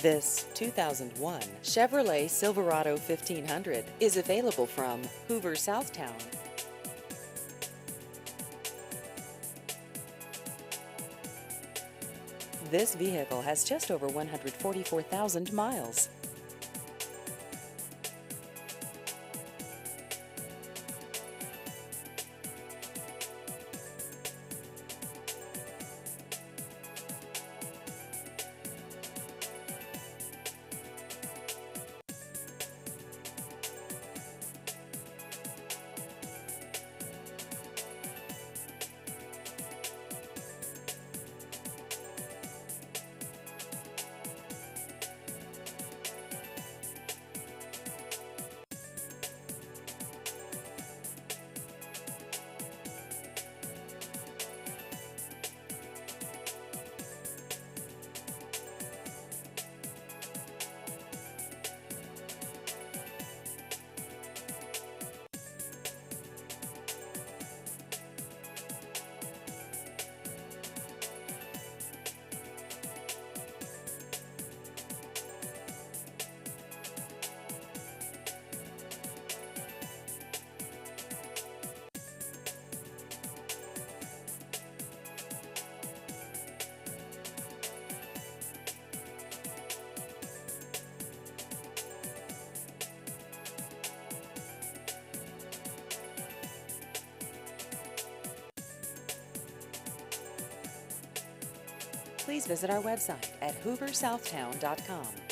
This 2001 Chevrolet Silverado 1500 is available from Hoover Southtown. This vehicle has just over 144,000 miles. Please visit our website at hooversouthtown.com.